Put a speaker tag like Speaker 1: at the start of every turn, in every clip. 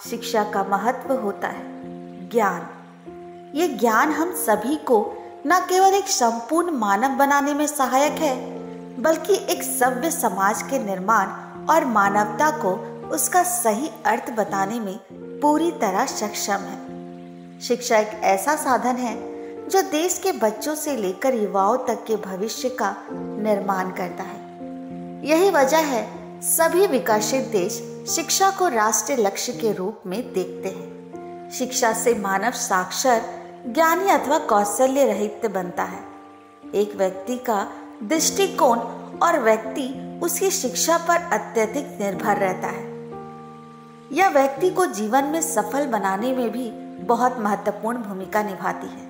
Speaker 1: शिक्षा का महत्व होता है ज्ञान। ये ज्ञान हम सभी को न केवल एक संपूर्ण मानव बनाने में सहायक है, बल्कि एक सभ्य समाज के निर्माण और मानवता को उसका सही अर्थ बताने में पूरी तरह सक्षम है। शिक्षा एक ऐसा साधन है जो देश के बच्चों से लेकर युवाओं तक के भविष्य का निर्माण करता है। यही वजह है सभी विकसित देश शिक्षा को राष्ट्रीय लक्ष्य के रूप में देखते हैं। शिक्षा से मानव साक्षर, ज्ञानी अथवा कौशल्य रहित बनता है। एक व्यक्ति का दृष्टिकोण और व्यक्ति उसकी शिक्षा पर अत्यधिक निर्भर रहता है। यह व्यक्ति को जीवन में सफल बनाने में भी बहुत महत्वपूर्ण भूमिका निभाती है।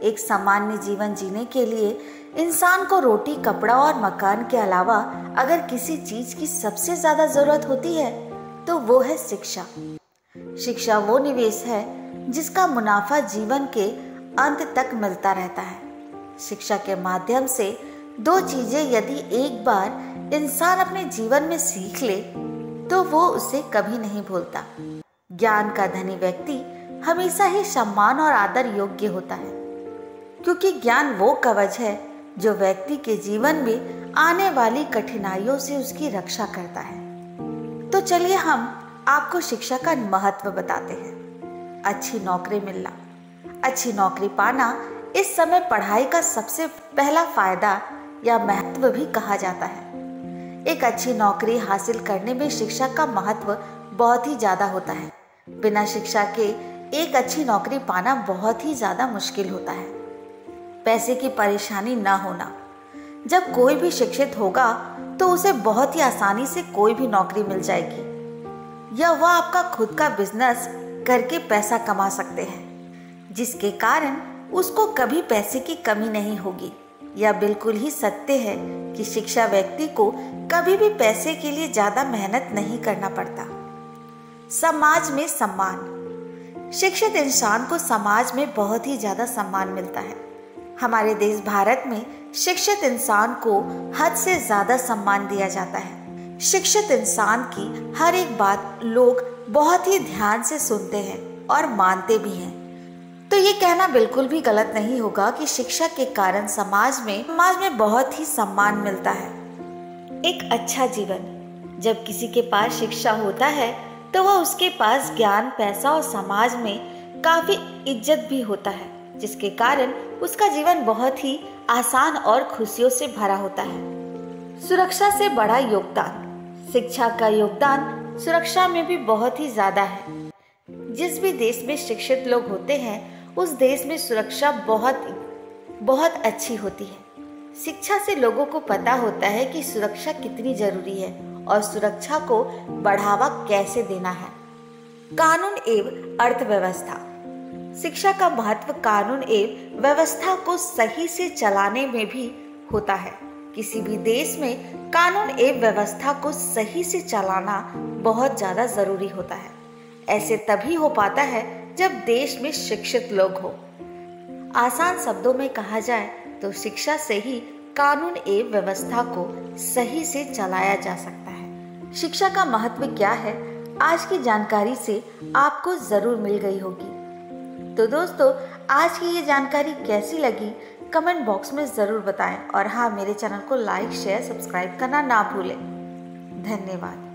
Speaker 1: एक सामान्य जीवन जीने के लिए इंसान को रोटी, कपड़ा और मकान के अलावा अगर किसी चीज की सबसे ज्यादा जरूरत होती है तो वो है शिक्षा। शिक्षा वो निवेश है जिसका मुनाफा जीवन के अंत तक मिलता रहता है। शिक्षा के माध्यम से दो चीजें यदि एक बार इंसान अपने जीवन में सीख ले तो वो उसे कभी नहीं भूलता। ज्ञान का धनी व्यक्ति हमेशा ही सम्मान और आदर योग्य होता है, क्योंकि ज्ञान वो कवच है जो व्यक्ति के जीवन में आने वाली कठिनाइयों से उसकी रक्षा करता है। तो चलिए हम आपको शिक्षा का महत्व बताते हैं। अच्छी नौकरी मिलना, अच्छी नौकरी पाना इस समय पढ़ाई का सबसे पहला फायदा या महत्व भी कहा जाता है। एक अच्छी नौकरी हासिल करने में शिक्षा का महत्व बहुत ही ज्यादा होता है। बिना शिक्षा के एक अच्छी नौकरी पाना बहुत ही ज्यादा मुश्किल होता है। पैसे की परेशानी ना होना, जब कोई भी शिक्षित होगा तो उसे बहुत ही आसानी से कोई भी नौकरी मिल जाएगी, या वह आपका खुद का बिजनेस करके पैसा कमा सकते हैं, जिसके कारण उसको कभी पैसे की कमी नहीं होगी। यह बिल्कुल ही सत्य है कि शिक्षा व्यक्ति को कभी भी पैसे के लिए ज्यादा मेहनत नहीं करना पड़ता। समाज में सम्मान, शिक्षित इंसान को समाज में बहुत ही ज्यादा सम्मान मिलता है। हमारे देश भारत में शिक्षित इंसान को हद से ज्यादा सम्मान दिया जाता है। शिक्षित इंसान की हर एक बात लोग बहुत ही ध्यान से सुनते हैं और मानते भी हैं। तो ये कहना बिल्कुल भी गलत नहीं होगा कि शिक्षा के कारण समाज में बहुत ही सम्मान मिलता है। एक अच्छा जीवन, जब किसी के पास शिक्षा होता है तो वह उसके पास ज्ञान, पैसा और समाज में काफी इज्जत भी होता है, जिसके कारण उसका जीवन बहुत ही आसान और खुशियों से भरा होता है। सुरक्षा से बड़ा योगदान, शिक्षा का योगदान सुरक्षा में भी बहुत ही ज्यादा है। जिस भी देश में शिक्षित लोग होते हैं उस देश में सुरक्षा बहुत अच्छी होती है। शिक्षा से लोगों को पता होता है कि सुरक्षा कितनी जरूरी है और सुरक्षा को बढ़ावा कैसे देना है। कानून एवं अर्थव्यवस्था, शिक्षा का महत्व कानून एवं व्यवस्था को सही से चलाने में भी होता है। किसी भी देश में कानून एवं व्यवस्था को सही से चलाना बहुत ज्यादा जरूरी होता है। ऐसे तभी हो पाता है जब देश में शिक्षित लोग हो। आसान शब्दों में कहा जाए तो शिक्षा से ही कानून एवं व्यवस्था को सही से चलाया जा सकता है। शिक्षा का महत्व क्या है, आज की जानकारी से आपको जरूर मिल गई होगी। तो दोस्तों, आज की ये जानकारी कैसी लगी कमेंट बॉक्स में जरूर बताएं, और हाँ, मेरे चैनल को लाइक, शेयर, सब्सक्राइब करना ना भूलें। धन्यवाद।